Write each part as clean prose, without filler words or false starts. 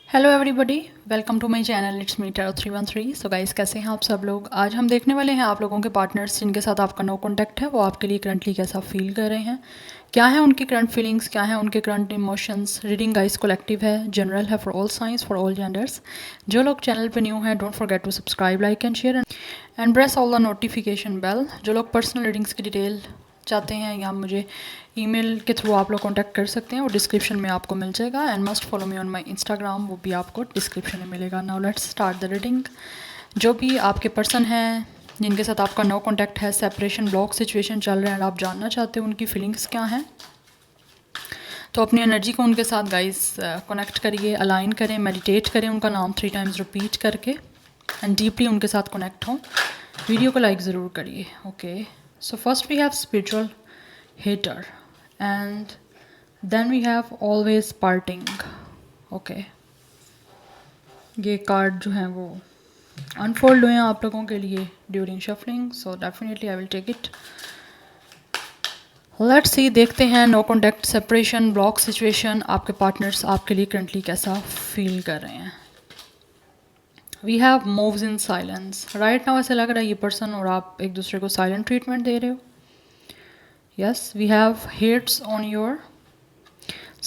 Hello everybody, welcome to my channel it's me tarot 313। So guys, कैसे हैं आप सब लोग। आज हम देखने वाले हैं आप लोगों के पार्टनर्स जिनके साथ आपका नो कांटेक्ट है, वो आपके लिए करंटली कैसा फील कर रहे हैं, क्या है उनकी करंट फीलिंग्स, क्या है उनके current emotions. Reading guys collective है, जनरल है, for all signs, for all genders. जो लोग चैनल पे न्यू हैं, don't forget to subscribe, like and share and press all the notification bell. जो लोग पर्सनल रीडिंग्स की डिटेल चाहते हैं या मुझे ईमेल के थ्रू आप लोग कांटेक्ट कर सकते हैं, वो डिस्क्रिप्शन में आपको मिल जाएगा। And must follow me on my Instagram, वो भी आपको डिस्क्रिप्शन में मिलेगा। Now let's start the reading. जो भी आपके पर्सन हैं जिनके साथ आपका नो कांटेक्ट है, सेपरेशन ब्लॉक सिचुएशन चल रहा है, और आप जानना चाहते हो उनकी फीलिंग्स क्या हैं, तो अपनी एनर्जी को उनके साथ गाइस कनेक्ट करिए, अलाइन करें, मेडिटेट करें, उनका नाम 3 टाइम्स रिपीट करके एंड डीपली उनके साथ कनेक्ट हों। वीडियो को लाइक ज़रूर करिए। Okay, so first we have spiritual hater and then we have always parting। Okay, ये कार्ड जो हैं वो अनफोल्ड हुए हैं आप लोगों के लिए during shuffling, so definitely I will take it. Let's see, देखते हैं no contact, separation, block situation, आपके पार्टनर्स आपके लिए करंटली कैसा फील कर रहे हैं। We have moves in silence. Right now ऐसा लग रहा है ये पर्सन और आप एक दूसरे को साइलेंट ट्रीटमेंट दे रहे हो। Yes, we have hits on your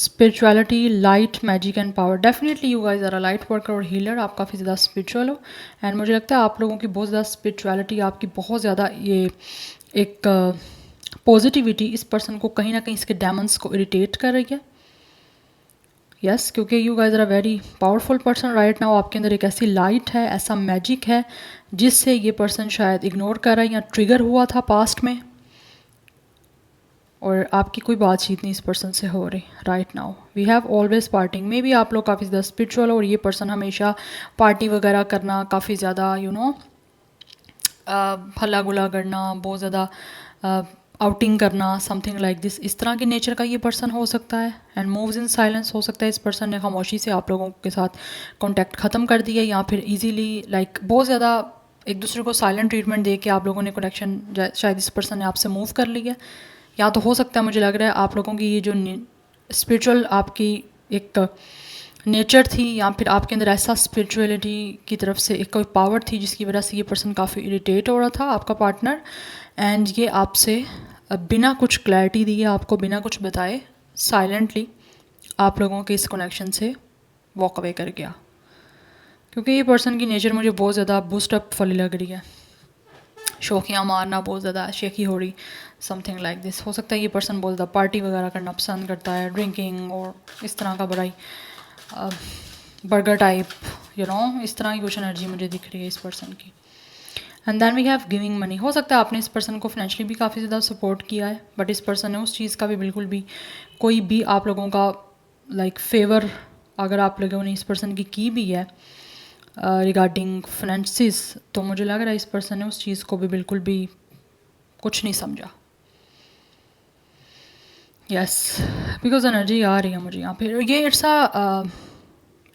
spirituality, light, magic and power. Definitely you guys are a light worker और healer। आप काफ़ी ज़्यादा स्पिरिचुअल हो एंड मुझे लगता है आप लोगों की बहुत ज़्यादा स्पिरिचुअलिटी, आपकी बहुत ज़्यादा ये एक पॉजिटिविटी इस पर्सन को कहीं ना कहीं इसके डेमंस को इरिटेट कर रही है। यस, क्योंकि you guys are a very powerful person right now. आपके अंदर एक ऐसी लाइट है, ऐसा मैजिक है जिससे ये पर्सन शायद इग्नोर कर रहा है या ट्रिगर हुआ था पास्ट में, और आपकी कोई बातचीत नहीं इस पर्सन से हो रही right now. We have always parting. Maybe आप लोग काफ़ी ज़्यादा स्पिरिचुअल हो और ये पर्सन हमेशा पार्टी वगैरह करना, काफ़ी ज़्यादा हल्ला गुला करना, बहुत ज़्यादा आउटिंग करना, समथिंग लाइक दिस, इस तरह के नेचर का ये पर्सन हो सकता है। एंड मूव्स इन साइलेंस हो सकता है इस पर्सन ने खामोशी से आप लोगों के साथ कॉन्टैक्ट ख़त्म कर दिया, या फिर ईजीली बहुत ज़्यादा एक दूसरे को साइलेंट ट्रीटमेंट दे के आप लोगों ने कनेक्शन शायद इस पर्सन ने आपसे मूव कर लिया। या तो हो सकता है, मुझे लग रहा है आप लोगों की ये जो स्पिरिचुअल आपकी एक नेचर थी, या फिर आपके अंदर ऐसा स्पिरिचुअलिटी की तरफ से एक कोई पावर थी जिसकी वजह से ये पर्सन काफ़ी इरिटेट हो रहा था आपका पार्टनर, एंड ये आपसे बिना कुछ क्लैरिटी दिए, आपको बिना कुछ बताए साइलेंटली आप लोगों के इस कनेक्शन से वॉक अवे कर गया। क्योंकि ये पर्सन की नेचर मुझे बहुत ज़्यादा बूस्ट अप वाली लग रही है, शौकियाँ मारना, बहुत ज़्यादा शेखी हो रही, समथिंग लाइक दिस। हो सकता है ये पर्सन बहुत ज़्यादा पार्टी वगैरह करना पसंद करता है, ड्रिंकिंग और इस तरह का बड़ा ही बर्गर टाइप, इस तरह की कुछ एनर्जी मुझे दिख रही है इस पर्सन की। And then we have giving money. हो सकता है आपने इस पर्सन को फाइनेंशियली भी काफ़ी ज़्यादा सपोर्ट किया है, बट इस पर्सन ने उस चीज़ का भी बिल्कुल भी कोई भी आप लोगों का फेवर अगर आप लोगों ने इस पर्सन की भी है रिगार्डिंग फाइनेंसिस, तो मुझे लग रहा है इस पर्सन ने उस चीज़ को भी बिल्कुल भी कुछ नहीं समझा। यस, बिकॉज एनर्जी आ रही है मुझे यहाँ पे, ये it's a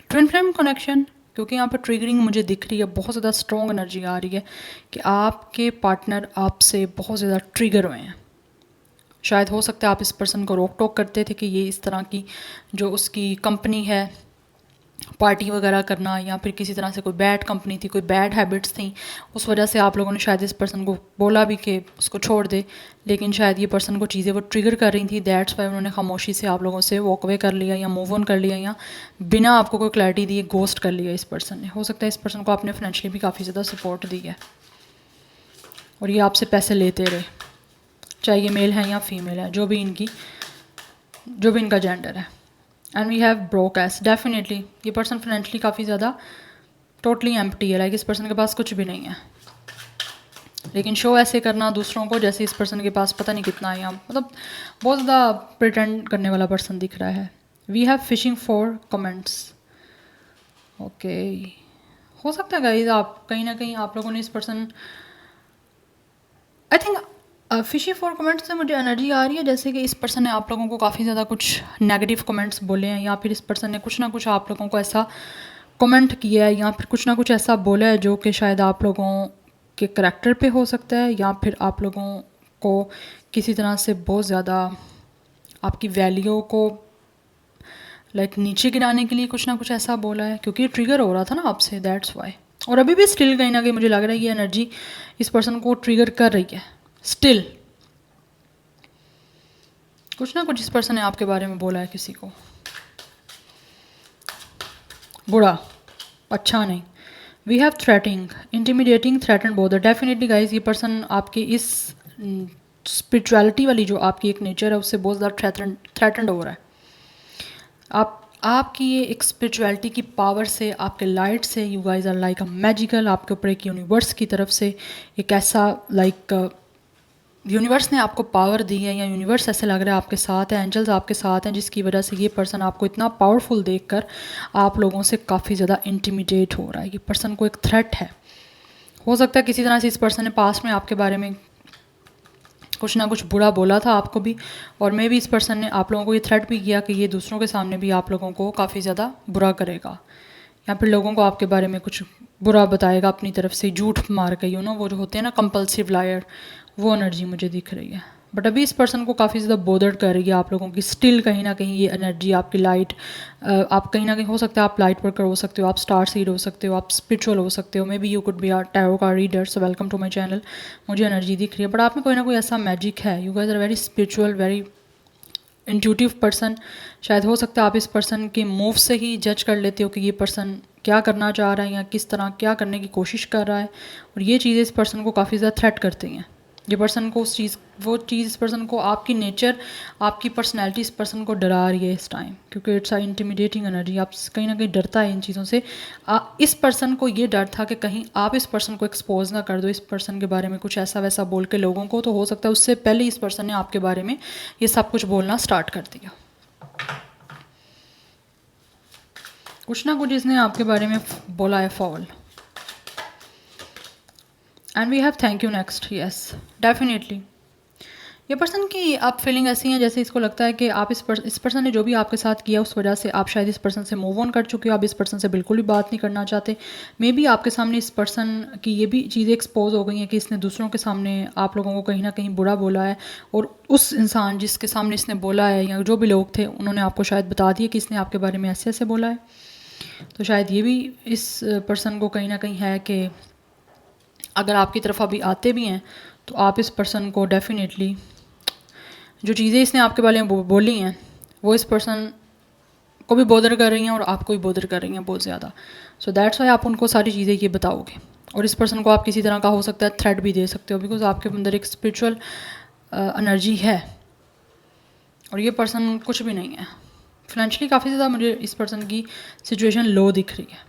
twin flame connection, क्योंकि यहाँ पर ट्रिगरिंग मुझे दिख रही है, बहुत ज़्यादा स्ट्रॉन्ग एनर्जी आ रही है कि आपके पार्टनर आपसे बहुत ज़्यादा ट्रिगर हुए हैं। शायद हो सकता है आप इस पर्सन को रोक टोक करते थे कि ये इस तरह की जो उसकी कंपनी है, पार्टी वगैरह करना, या फिर किसी तरह से कोई बैड कंपनी थी, कोई बैड हैबिट्स थी, उस वजह से आप लोगों ने शायद इस पर्सन को बोला भी कि उसको छोड़ दे, लेकिन शायद ये पर्सन को चीज़ें वो ट्रिगर कर रही थी, दैट्स वाई उन्होंने खामोशी से आप लोगों से वॉक अवे कर लिया या मूव ऑन कर लिया, या बिना आपको कोई क्लैरिटी दिए गोस्ट कर लिया इस पर्सन ने। हो सकता है इस पर्सन को आपने फाइनेंशियली भी काफ़ी ज़्यादा सपोर्ट दी है और ये आपसे पैसे लेते रहे, चाहे ये मेल है या फीमेल है, जो भी इनका जेंडर है। And we have broke ass. Definitely ये पर्सन फाइनेंशियली काफ़ी ज़्यादा टोटली एम्प्टी है, इस पर्सन के पास कुछ भी नहीं है, लेकिन शो ऐसे करना दूसरों को जैसे इस पर्सन के पास पता नहीं कितना है, या बहुत ज़्यादा प्रिटेंड करने वाला पर्सन दिख रहा है। We have fishing for comments. Okay, हो सकता है गाइज आप कहीं ना कहीं आप लोगों ने इस person, I think fishing for comments से मुझे एनर्जी आ रही है जैसे कि इस पर्सन ने आप लोगों को काफ़ी ज़्यादा कुछ नेगेटिव कमेंट्स बोले हैं, या फिर इस पर्सन ने कुछ ना कुछ आप लोगों को ऐसा कमेंट किया है, या फिर कुछ ना कुछ ऐसा बोला है जो कि शायद आप लोगों के करैक्टर पे हो सकता है, या फिर आप लोगों को किसी तरह से बहुत ज़्यादा आपकी वैल्यू को लाइक नीचे गिराने के लिए कुछ ना कुछ ऐसा बोला है, क्योंकि ये ट्रिगर हो रहा था ना आपसे, दैट्स वाई। और अभी भी स्टिल कहीं ना कहीं मुझे लग रहा है ये एनर्जी इस पर्सन को ट्रिगर कर रही है स्टिल। कुछ ना कुछ इस पर्सन ने आपके बारे में बोला है किसी को, बुरा, अच्छा नहीं। We have threatening, intimidating, threaten bother. Definitely guys ये पर्सन आपकी इस स्पिरिचुअलिटी वाली जो आपकी एक नेचर है उससे बहुत ज़्यादा थ्रेटन्ड हो रहा है। आपकी ये एक स्पिरिचुअलिटी की पावर से, आपके लाइट से, you guys are like a magical, आपके ऊपर एक यूनिवर्स की तरफ से एक ऐसा लाइक यूनिवर्स ने आपको पावर दी है, या यूनिवर्स ऐसे लग रहा है आपके साथ है, एंजल्स आपके साथ हैं, जिसकी वजह से ये पर्सन आपको इतना पावरफुल देखकर आप लोगों से काफ़ी ज़्यादा इंटिमिडेट हो रहा है। ये पर्सन को एक थ्रेट है। हो सकता है किसी तरह से इस पर्सन ने पास्ट में आपके बारे में कुछ ना कुछ बुरा बोला था आपको भी, और मे भी इस पर्सन ने आप लोगों को ये थ्रेट भी किया कि ये दूसरों के सामने भी आप लोगों को काफ़ी ज़्यादा बुरा करेगा, या फिर लोगों को आपके बारे में कुछ बुरा बताएगा अपनी तरफ से, झूठ मार के, वो जो होते हैं ना कंपल्सिव लायर, वो एनर्जी मुझे दिख रही है। बट अभी इस पर्सन को काफ़ी ज़्यादा बोदर्ड कर रही है आप लोगों की स्टिल कहीं ना कहीं ये एनर्जी आपकी लाइट। आप कहीं ना कहीं हो सकता है आप लाइट वर्कर हो सकते हो, आप स्टार सीड हो सकते हो, आप स्पिरिचुअल हो सकते हो, maybe you could be our tarot का reader. So welcome to my channel. मुझे एनर्जी दिख रही है, बट आप में कोई ना कोई ऐसा मैजिक है। You guys are very spiritual, very intuitive person. शायद हो सकता है आप इस पर्सन के मूव से ही जज कर लेते हो कि ये पर्सन क्या करना चाह रहा है या किस तरह क्या करने की कोशिश कर रहा है, और ये चीज़ें इस पर्सन को काफ़ी ज़्यादा थ्रेट करती हैं। ये पर्सन को वो चीज़ इस पर्सन को, आपकी नेचर, आपकी पर्सनैलिटी इस पर्सन को डरा रही है इस टाइम, क्योंकि इट्स अ इंटिमिडेटिंग एनर्जी। आप कहीं ना कहीं डरता है इन चीज़ों से। इस पर्सन को ये डर था कि कहीं आप इस पर्सन को एक्सपोज ना कर दो, इस पर्सन के बारे में कुछ ऐसा वैसा बोल के लोगों को, तो हो सकता है उससे पहले इस पर्सन ने आपके बारे में ये सब कुछ बोलना स्टार्ट कर दिया। कुछ ना कुछ इसने आपके बारे में बोला है, fall. And we have thank you next. Yes definitely ये पर्सन की आप फीलिंग ऐसी है जैसे इसको लगता है कि आप इस पर्सन ने जो भी आपके साथ किया उस वजह से आप शायद इस पर्सन से मूव ऑन कर चुके हो, आप इस पर्सन से बिल्कुल भी बात नहीं करना चाहते। मे बी आपके सामने इस पर्सन की ये भी चीज़ें एक्सपोज हो गई हैं कि इसने दूसरों के सामने आप लोगों को कहीं ना कहीं बुरा बोला है, और उस इंसान जिसके सामने इसने बोला है या जो भी लोग थे उन्होंने आपको शायद बता दिया कि इसने आपके बारे में ऐसे ऐसे बोला है। तो शायद ये भी इस पर्सन को कहीं ना कहीं है कि अगर आपकी तरफ अभी आते भी हैं तो आप इस पर्सन को डेफिनेटली जो चीज़ें इसने आपके बारे में बोली हैं वो इस पर्सन को भी बोदर कर रही हैं और आपको भी बोदर कर रही हैं बहुत ज़्यादा। सो दैट्स वाई आप उनको सारी चीज़ें ये बताओगे, और इस पर्सन को आप किसी तरह का हो सकता है थ्रेट भी दे सकते हो, बिकॉज आपके अंदर एक स्पिरिचुअल एनर्जी है और ये पर्सन कुछ भी नहीं है। फाइनेंशियली काफ़ी ज़्यादा मुझे इस पर्सन की सिचुएशन लो दिख रही है,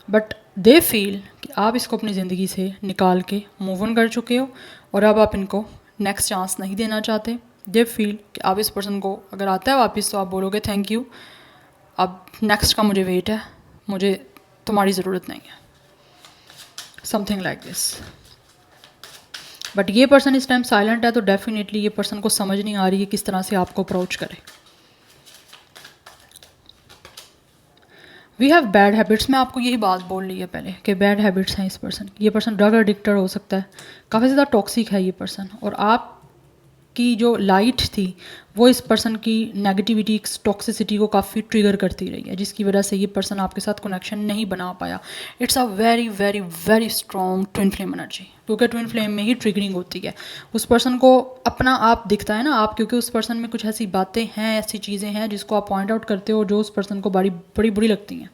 बट दे फील कि आप इसको अपनी ज़िंदगी से निकाल के मूव ऑन कर चुके हो और अब आप इनको नेक्स्ट चांस नहीं देना चाहते। दे फील कि आप इस पर्सन को अगर आता है वापस तो आप बोलोगे थैंक यू, अब नेक्स्ट का मुझे वेट है, मुझे तुम्हारी ज़रूरत नहीं है, समथिंग लाइक दिस। बट ये पर्सन इस टाइम साइलेंट है, तो डेफिनेटली ये पर्सन को समझ नहीं आ रही है किस तरह से आपको अप्रोच करे। We have bad habits. मैं आपको यही बात बोल रही है पहले कि बैड हैबिट्स हैं इस पर्सन की। ये पर्सन ड्रग एडिक्टेड हो सकता है, काफ़ी ज़्यादा टॉक्सिक है ये पर्सन, और आपकी जो लाइट थी वो इस पर्सन की नेगेटिविटी, टॉक्सिसिटी को काफ़ी ट्रिगर करती रही है, जिसकी वजह से ये पर्सन आपके साथ कनेक्शन नहीं बना पाया। It's a very very very strong twin flame energy, क्योंकि ट्विन फ्लेम में ही ट्रिगरिंग होती है। उस पर्सन को अपना आप दिखता है ना आप, क्योंकि उस पर्सन में कुछ ऐसी बातें हैं, ऐसी चीज़ें हैं जिसको आप पॉइंट आउट करते हो जो उस पर्सन को बड़ी बड़ी बुरी लगती हैं।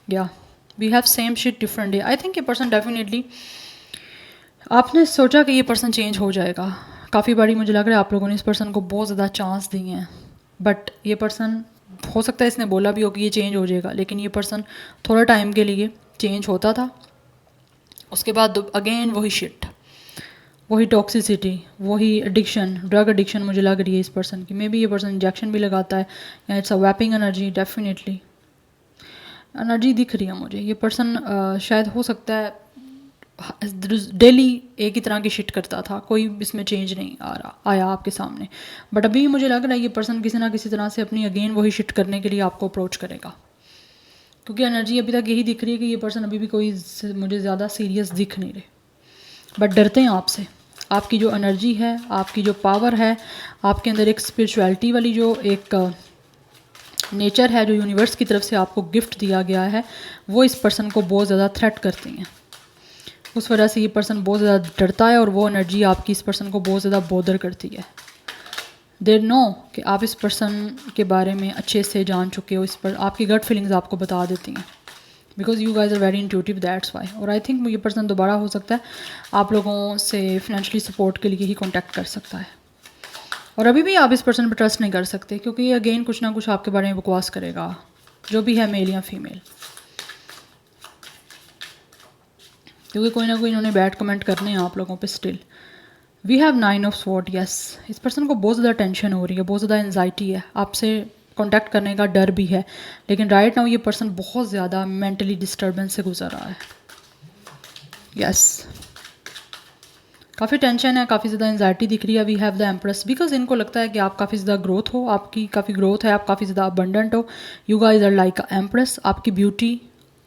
या we have same shit different day. I think ये पर्सन डेफिनेटली, आपने सोचा कि ये पर्सन चेंज हो जाएगा। काफ़ी बारी मुझे लग रहा है आप लोगों ने इस पर्सन को बहुत ज़्यादा चांस दिए हैं, बट ये पर्सन हो सकता है इसने बोला भी हो कि ये चेंज हो जाएगा, लेकिन ये पर्सन थोड़ा टाइम के लिए चेंज होता था, उसके बाद अगेन वही शिट, वही टॉक्सिसिटी, वही एडिक्शन, ड्रग एडिक्शन मुझे लग रही है इस पर्सन की। मे बी ये पर्सन इंजेक्शन भी लगाता है, या it's a vaping energy. Definitely energy दिख रही है मुझे। ये पर्सन शायद हो सकता है डेली एक ही तरह की शिट करता था, कोई इसमें चेंज नहीं आया आपके सामने, बट अभी मुझे लग रहा है ये पर्सन किसी ना किसी तरह से अपनी अगेन वही शिट करने के लिए आपको अप्रोच करेगा, क्योंकि एनर्जी अभी तक यही दिख रही है कि ये पर्सन अभी भी कोई मुझे ज़्यादा सीरियस दिख नहीं रहे, बट डरते हैं आपसे। आपकी जो एनर्जी है, आपकी जो पावर है, आपके अंदर एक स्पिरिचुअलिटी वाली जो एक नेचर है जो यूनिवर्स की तरफ से आपको गिफ्ट दिया गया है, वो इस पर्सन को बहुत ज़्यादा थ्रेट करती हैं। उस वजह से ये पर्सन बहुत ज़्यादा डरता है और वो एनर्जी आपकी इस पर्सन को बहुत ज़्यादा बॉदर करती है। दे नो कि आप इस पर्सन के बारे में अच्छे से जान चुके हो, इस पर आपकी गट फीलिंग्स आपको बता देती हैं, because you guys are very intuitive, that's why. और आई थिंक ये पर्सन दोबारा हो सकता है आप लोगों से फाइनेंशियली सपोर्ट के लिए ही कॉन्टैक्ट कर सकता है। और अभी भी आप इस पर्सन पर ट्रस्ट नहीं कर सकते, क्योंकि ये अगेन कुछ ना कुछ आपके बारे में बकवास करेगा, जो भी है मेल या फीमेल, क्योंकि कोई ना कोई इन्होंने बैड कमेंट करने हैं आप लोगों पे still. We have 9 of sword, yes. इस पर्सन को बहुत ज़्यादा टेंशन हो रही है, बहुत ज़्यादा एंजाइटी है, आपसे कांटेक्ट करने का डर भी है, लेकिन राइट नाउ ये पर्सन बहुत ज़्यादा मेंटली डिस्टर्बेंस से गुजर रहा है। यस, काफ़ी टेंशन है, काफ़ी ज़्यादा एंजाइटी दिख रही है। We have the empress, because इनको लगता है कि आप काफ़ी ज़्यादा ग्रोथ हो, आपकी काफ़ी ग्रोथ है, आप काफ़ी ज़्यादा अबंडेंट हो। You guys are like a empress. आपकी ब्यूटी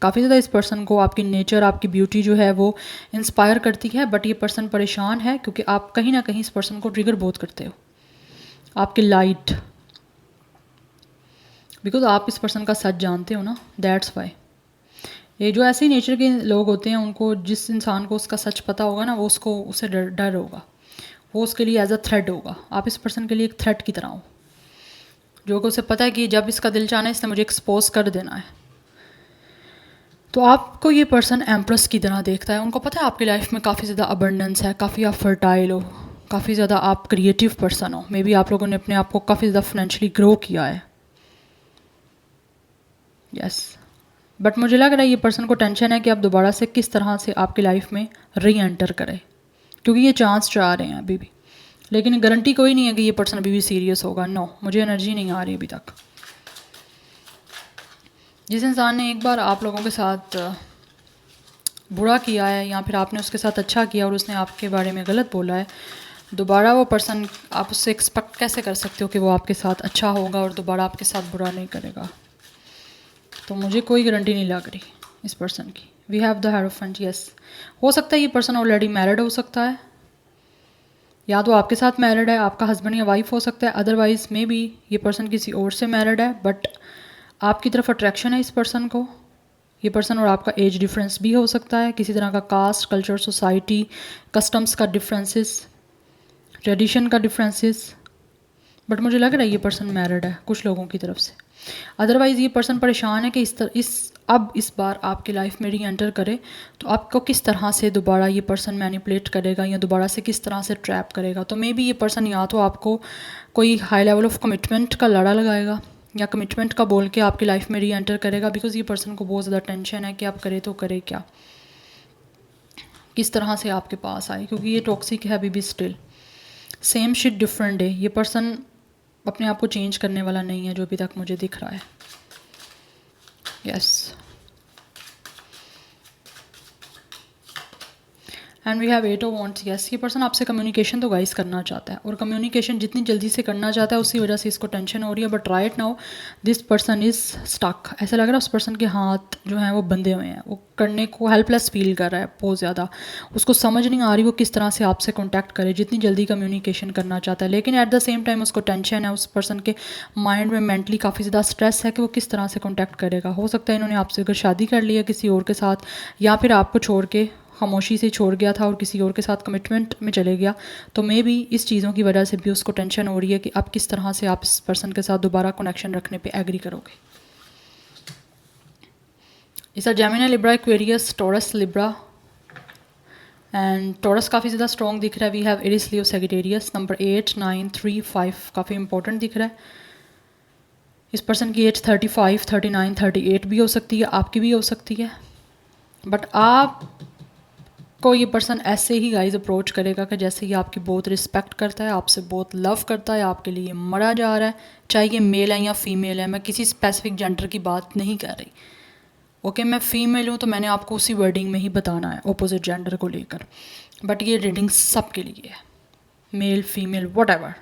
काफ़ी ज़्यादा इस पर्सन को, आपकी नेचर, आपकी ब्यूटी जो है वो इंस्पायर करती है, बट ये पर्सन परेशान है क्योंकि आप कहीं ना कहीं इस पर्सन को ट्रिगर बहुत करते हो। आपकी लाइट, बिकॉज आप इस पर्सन का सच जानते हो ना, दैट्स वाई। ये जो ऐसे नेचर के लोग होते हैं, उनको जिस इंसान को उसका सच पता होगा ना, वो उसको उससे डर होगा, वो उसके लिए एज अ थ्रेट होगा। आप इस पर्सन के लिए एक थ्रेट की तरह हो, जो कि उसे पता है कि जब इसका दिल चाहना है इसने मुझे एक्सपोज कर देना है। तो आपको ये पर्सन एम्प्रेस की तरह देखता है। उनको पता है आपकी लाइफ में काफ़ी ज़्यादा अबंडेंस है, काफ़ी आप फर्टाइल हो, काफ़ी ज़्यादा आप क्रिएटिव पर्सन हो। मे बी आप लोगों ने अपने आप को काफ़ी ज़्यादा फाइनेंशियली ग्रो किया है। यस, बट मुझे लग रहा है ये पर्सन को टेंशन है कि आप दोबारा से किस तरह से आपकी लाइफ में री एंटर करें, क्योंकि ये चांस चाह रहे हैं अभी भी, लेकिन गारंटी कोई नहीं है कि ये पर्सन अभी भी सीरियस होगा। नो, मुझे एनर्जी नहीं आ रही अभी तक। जिस इंसान ने एक बार आप लोगों के साथ बुरा किया है, या फिर आपने उसके साथ अच्छा किया और उसने आपके बारे में गलत बोला है, दोबारा वो पर्सन, आप उससे एक्सपेक्ट कैसे कर सकते हो कि वो आपके साथ अच्छा होगा और दोबारा आपके साथ बुरा नहीं करेगा? तो मुझे कोई गारंटी नहीं लग रही इस पर्सन की। We have the hierophant, yes. हो सकता है ये पर्सन ऑलरेडी मैरिड हो सकता है, या तो आपके साथ मैरिड है, आपका हस्बैंड या वाइफ हो सकता है, अदरवाइज मे बी ये पर्सन किसी और से मैरिड है, बट आपकी तरफ अट्रैक्शन है इस पर्सन को। ये पर्सन और आपका एज डिफरेंस भी हो सकता है, किसी तरह का कास्ट, कल्चर, सोसाइटी, कस्टम्स का डिफरेंसेस, ट्रेडिशन का डिफरेंसेस, बट मुझे लग रहा है ये पर्सन मैरिड है कुछ लोगों की तरफ से। अदरवाइज़ ये पर्सन परेशान है कि इस बार आपकी लाइफ में री एंटर करे तो आपको किस तरह से दोबारा ये पर्सन मैनिपुलेट करेगा, या दोबारा से किस तरह से ट्रैप करेगा। तो मे बी ये पर्सन या तो आपको कोई हाई लेवल ऑफ कमिटमेंट का लड़ा लगाएगा, या कमिटमेंट का बोल के आपकी लाइफ में री एंटर करेगा, बिकॉज ये पर्सन को बहुत ज़्यादा टेंशन है कि आप करे तो करे क्या, किस तरह से आपके पास आए, क्योंकि ये टॉक्सिक है अभी भी still. Same shit different day, ये पर्सन अपने आप को चेंज करने वाला नहीं है जो अभी तक मुझे दिख रहा है। Yes, and we have 8 of wands, yes. ये पर्सन आपसे कम्युनिकेशन तो गाइस करना चाहता है, और कम्युनिकेशन जितनी जल्दी से करना चाहता है उसी वजह से इसको टेंशन हो रही है। But right now this person is stuck. ऐसा लग रहा है उस पर्सन के हाथ जो हैं वो बंधे हुए हैं, वो करने को हेल्पलेस फील कर रहा है बहुत ज़्यादा। उसको समझ नहीं आ रही वो किस तरह से आपसे कॉन्टैक्ट करे, जितनी जल्दी कम्युनिकेशन करना चाहता है, लेकिन एट द सेम टाइम उसको टेंशन है। उस पर्सन के माइंड में मेंटली काफ़ी ज़्यादा स्ट्रेस है कि वो किस तरह से कॉन्टैक्ट करेगा। हो सकता है इन्होंने आपसे अगर शादी कर ली है किसी और के साथ, या फिर आपको छोड़ के खामोशी से छोड़ गया था और किसी और के साथ कमिटमेंट में चले गया, तो मे बी इस चीज़ों की वजह से भी उसको टेंशन हो रही है कि अब किस तरह से आप इस पर्सन के साथ दोबारा कनेक्शन रखने पे एग्री करोगे। इस Gemini, Libra, Aquarius, Taurus, Libra and Taurus काफ़ी ज़्यादा स्ट्रॉन्ग दिख रहा है। We have Aries, Leo, Sagittarius. Number 8, 9, 3, 5 काफ़ी इंपॉर्टेंट दिख रहा है। इस पर्सन की एज 35, 39, 38 भी हो सकती है, आपकी भी हो सकती है, बट आप को ये पर्सन ऐसे ही गाइज अप्रोच करेगा कि जैसे ये आपकी बहुत रिस्पेक्ट करता है, आपसे बहुत लव करता है, आपके लिए मरा जा रहा है, चाहे ये मेल है या फीमेल है। मैं किसी स्पेसिफिक जेंडर की बात नहीं कर रही। ओके, मैं फीमेल हूँ तो मैंने आपको उसी वर्डिंग में ही बताना है अपोजिट जेंडर को लेकर, बट ये रीडिंग सब के लिए है, male female whatever.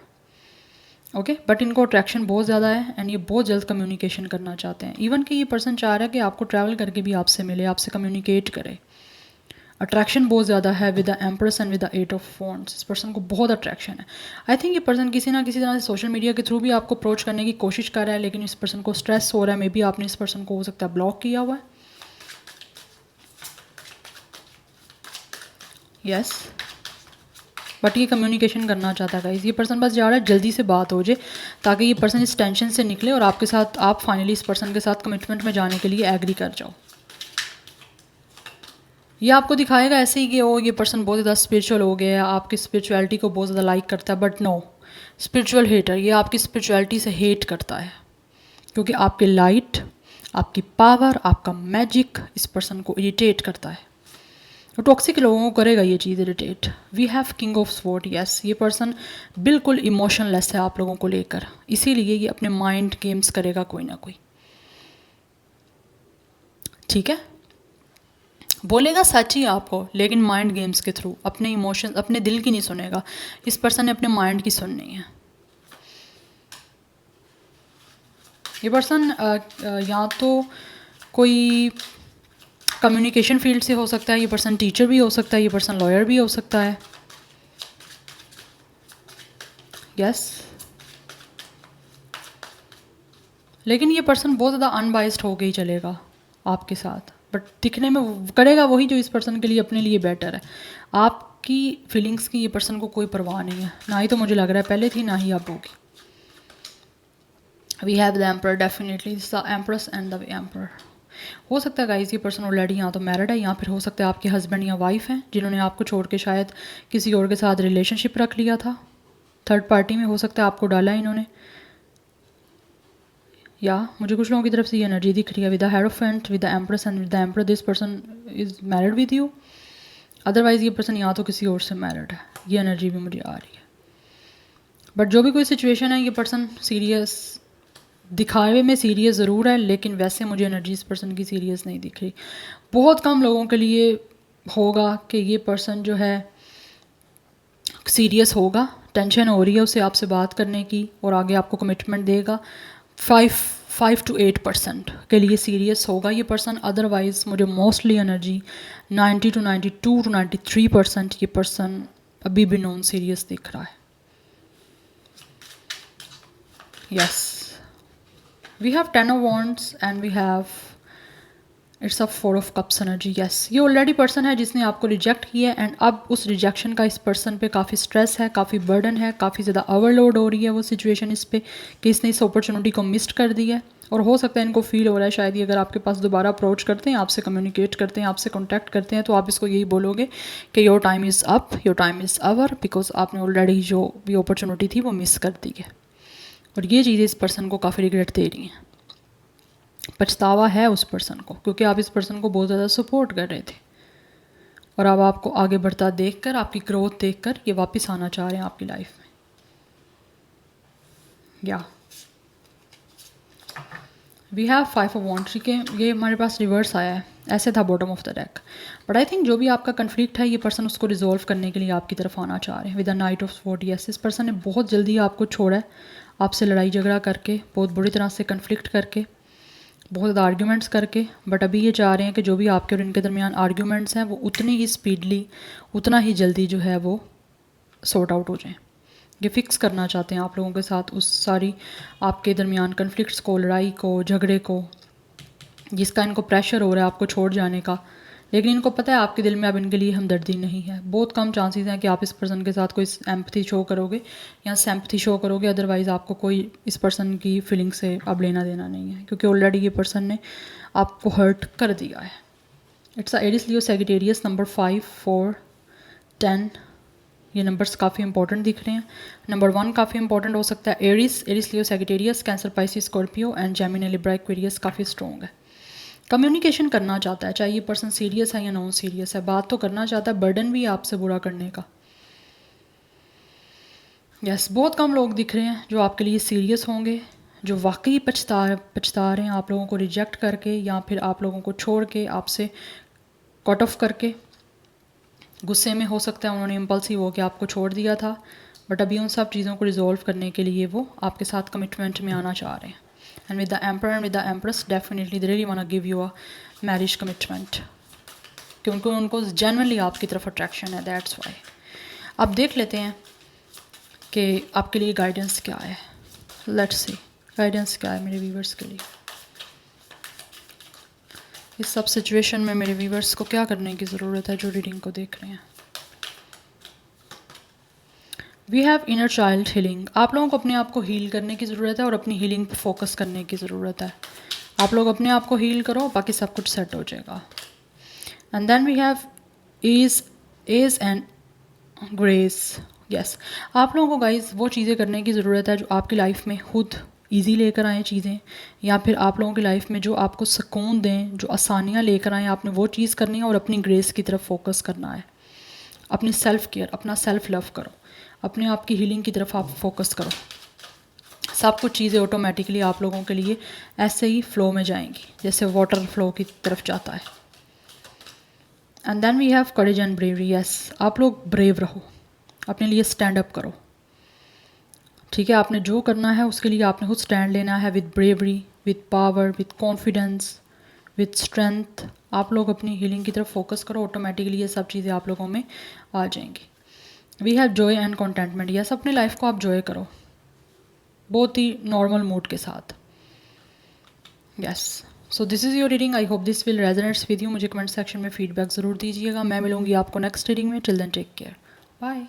Okay, but इनको अट्रैक्शन बहुत ज़्यादा है एंड ये बहुत जल्द कम्युनिकेशन करना चाहते हैं। इवन कि ये पर्सन चाह रहा है कि आपको ट्रैवल करके भी आपसे मिले, आपसे कम्युनिकेट करे, अट्रैक्शन बहुत ज़्यादा है with the empress and with the 8 of wands. इस पर्सन को बहुत अट्रैक्शन है। आई थिंक ये पर्सन किसी ना किसी तरह से सोशल मीडिया के थ्रू भी आपको अप्रोच करने की कोशिश कर रहा है, लेकिन इस पर्सन को स्ट्रेस हो रहा है। मे बी आपने इस पर्सन को हो सकता है ब्लॉक किया हुआ है। यस, बट ये कम्युनिकेशन करना चाहता है गाइस। ये पर्सन बस जा रहा है जल्दी से बात हो जाए ताकि ये पर्सन इस टेंशन से निकले और आपके साथ आप फाइनली इस पर्सन के साथ कमिटमेंट में जाने के लिए एग्री कर जाओ। ये आपको दिखाएगा ऐसे ही कि ओ ये पर्सन बहुत ज़्यादा स्पिरिचुअल हो गया है, आपकी स्पिरिचुअलिटी को बहुत ज़्यादा लाइक करता है, बट नो, स्पिरिचुअल हेटर, ये आपकी स्पिरिचुअलिटी से हेट करता है क्योंकि आपकी लाइट, आपकी पावर, आपका मैजिक इस पर्सन को इरिटेट करता है। तो टॉक्सिक लोगों को करेगा ये चीज़ irritate. We have king of sword. Yes, ये पर्सन बिल्कुल इमोशनलेस है आप लोगों को लेकर, इसीलिए ये अपने माइंड गेम्स करेगा कोई ना कोई। ठीक है, बोलेगा सच ही आपको, लेकिन माइंड गेम्स के थ्रू अपने इमोशन, अपने दिल की नहीं सुनेगा। इस पर्सन ने अपने माइंड की सुननी है। ये पर्सन या तो कोई कम्युनिकेशन फील्ड से हो सकता है, ये पर्सन टीचर भी हो सकता है, ये पर्सन लॉयर भी हो सकता है। यस, लेकिन ये पर्सन बहुत ज़्यादा अनबाइस्ड हो के ही चलेगा आपके साथ, बट दिखने में करेगा वही जो इस पर्सन के लिए अपने लिए बेटर है। आपकी फीलिंग्स की ये पर्सन को कोई परवाह नहीं है, ना ही तो मुझे लग रहा है पहले थी, ना ही अब होगी। We have the emperor, definitely the empress and the emperor. हो सकता है गाइस ये पर्सन ऑलरेडी यहाँ तो मैरिड है, या फिर हो सकता है आपके हस्बैंड या वाइफ हैं जिन्होंने आपको छोड़ के शायद किसी और के साथ रिलेशनशिप रख लिया था। थर्ड पार्टी में हो सकता है आपको डाला है इन्होंने, या मुझे कुछ लोगों की तरफ से ये एनर्जी दिख रही है with the hierophant, with the empress and with the emperor. This person is married with you, otherwise ये पर्सन या तो किसी और से मैरिड है। ये एनर्जी भी मुझे आ रही है। बट जो भी कोई सिचुएशन है, ये पर्सन सीरियस, दिखावे में सीरियस ज़रूर है, लेकिन वैसे मुझे एनर्जी इस पर्सन की सीरियस नहीं दिख रही। बहुत कम लोगों के लिए होगा कि ये पर्सन जो है सीरियस होगा, टेंशन हो रही है उसे आपसे बात करने की और आगे आपको कमिटमेंट देगा। 5 to 8% के लिए सीरियस होगा ये पर्सन। अदरवाइज़ मुझे मोस्टली एनर्जी 90 to 92 to 93% ये पर्सन अभी भी नॉन सीरियस दिख रहा है। Yes, we have 10 of wands and we have it's a 4 of cups energy. Yes, ये ऑलरेडी पर्सन है जिसने आपको रिजेक्ट किया है, एंड अब उस रिजेक्शन का इस पर्सन पे काफ़ी स्ट्रेस है, काफ़ी बर्डन है, काफ़ी ज़्यादा ओवरलोड हो रही है वो सिचुएशन इस पे कि इसने इस अपॉर्चुनिटी को मिस्ड कर दिया है। और हो सकता है इनको फील हो रहा है शायद ये अगर आपके पास दोबारा अप्रोच करते हैं, आपसे कम्युनिकेट करते हैं, आपसे कॉन्टैक्ट करते हैं, तो आप इसको यही बोलोगे कि your time is up, your time is our, because आपने ऑलरेडी जो भी अपॉर्चुनिटी थी वो मिस कर दी है। और ये चीज़ें इस पर्सन को काफ़ी रिग्रेट दे रही हैं, पछतावा है उस पर्सन को, क्योंकि आप इस पर्सन को बहुत ज़्यादा सपोर्ट कर रहे थे और अब आपको आगे बढ़ता देखकर, आपकी ग्रोथ देखकर ये वापस आना चाह रहे हैं आपकी लाइफ में। या वी हैव 5 of wands। ठीक है, ये हमारे पास रिवर्स आया है, ऐसे था bottom of the deck. But I think जो भी आपका कन्फ्लिक्ट है, ये पर्सन उसको रिजॉल्व करने के लिए आपकी तरफ आना चाह रहे हैं with the night of sword. Yes, इस पर्सन ने बहुत जल्दी आपको छोड़ा है, आपसे लड़ाई झगड़ा करके, बहुत बुरी तरह से कन्फ्लिक्ट करके, बहुत ज़्यादा आर्ग्यूमेंट्स करके। बट अभी ये चाह रहे हैं कि जो भी आपके और इनके दरमियान आर्ग्यूमेंट्स हैं वो उतनी ही स्पीडली, उतना ही जल्दी जो है वो सॉर्ट आउट हो जाएं। ये फिक्स करना चाहते हैं आप लोगों के साथ उस सारी आपके दरमियान कन्फ्लिक्ट्स को, लड़ाई को, झगड़े को, जिसका इनको प्रेशर हो रहा है आपको छोड़ जाने का। लेकिन इनको पता है आपके दिल में अब इनके लिए हमदर्दी नहीं है। बहुत कम चांसेस हैं कि आप इस पर्सन के साथ कोई एम्पथी शो करोगे या सिंपैथी शो करोगे, अदरवाइज़ आपको कोई इस पर्सन की फीलिंग से अब लेना देना नहीं है, क्योंकि ऑलरेडी ये पर्सन ने आपको हर्ट कर दिया है। It's a Eris Leo Sagittarius, number 5, 4, 10। ये नंबर्स काफ़ी इंपॉर्टेंट दिख रहे हैं। नंबर 1 काफ़ी इंपॉर्टेंट हो सकता है। Eris Leo Sagittarius, cancer, Pisces, Scorpio and Gemini, Libra, Aquarius काफ़ी स्ट्रॉन्ग है। कम्युनिकेशन करना चाहता है, चाहे ये पर्सन सीरियस है या नॉन सीरियस है, बात तो करना चाहता है, बर्डन भी है आपसे बुरा करने का। यस, बहुत कम लोग दिख रहे हैं जो आपके लिए सीरियस होंगे, जो वाकई पछता रहे हैं आप लोगों को रिजेक्ट करके, या फिर आप लोगों को छोड़ के, आपसे कट ऑफ करके। गुस्से में हो सकता है उन्होंने इम्पल्सिव होकर आपको छोड़ दिया था, बट अभी उन सब चीज़ों को रिजॉल्व करने के लिए वो आपके साथ कमिटमेंट में आना चाह रहे हैं। And with the emperor and with the empress, definitely they really want to give you a marriage commitment, क्योंकि उनको जेन्युइनली आपकी तरफ अट्रैक्शन है, दैट्स वाई। अब देख लेते हैं कि आपके लिए गाइडेंस क्या है। लेट्स सी गाइडेंस क्या है मेरे व्यूवर्स के लिए इस सब सिचुएशन में। मेरे व्यूवर्स को क्या करने की ज़रूरत है जो रीडिंग को देख रहे हैं। We have inner child healing. आप लोगों को अपने आप को हील करने की ज़रूरत है और अपनी हीलिंग पर फोकस करने की ज़रूरत है। आप लोग अपने आप को हील करो, बाकी सब कुछ सेट हो जाएगा। And then we have ease and grace. Yes, आप लोगों को गाइज वो चीज़ें करने की ज़रूरत है जो आपकी लाइफ में खुद ईजी लेकर आएँ चीज़ें, या फिर आप लोगों की लाइफ में जो आपको सुकून दें, जो आसानियाँ लेकर आएँ, आपने वो चीज़ करनी है और अपनी ग्रेस की तरफ फोकस करना है। अपनी सेल्फ केयर, अपना सेल्फ लव करो, अपने आप की हीलिंग की तरफ आप फोकस करो। सब कुछ चीज़ें ऑटोमेटिकली आप लोगों के लिए ऐसे ही फ्लो में जाएंगी जैसे वाटर फ्लो की तरफ जाता है। And then we have courage and bravery. Yes, आप लोग ब्रेव रहो, अपने लिए स्टैंड अप करो, ठीक है। आपने जो करना है उसके लिए आपने खुद स्टैंड लेना है, with bravery, with power, with confidence, with strength. आप लोग अपनी हीलिंग की तरफ फोकस करो, ऑटोमेटिकली ये सब चीज़ें आप लोगों में आ जाएंगी। We have joy and contentment. Yes, अपने लाइफ को आप जॉय करो बहुत ही नॉर्मल मूड के साथ। Yes, so this is your reading. I hope this will resonates with you. मुझे कमेंट सेक्शन में फीडबैक ज़रूर दीजिएगा। मैं मिलूंगी आपको नेक्स्ट रीडिंग में। Till then take care, bye.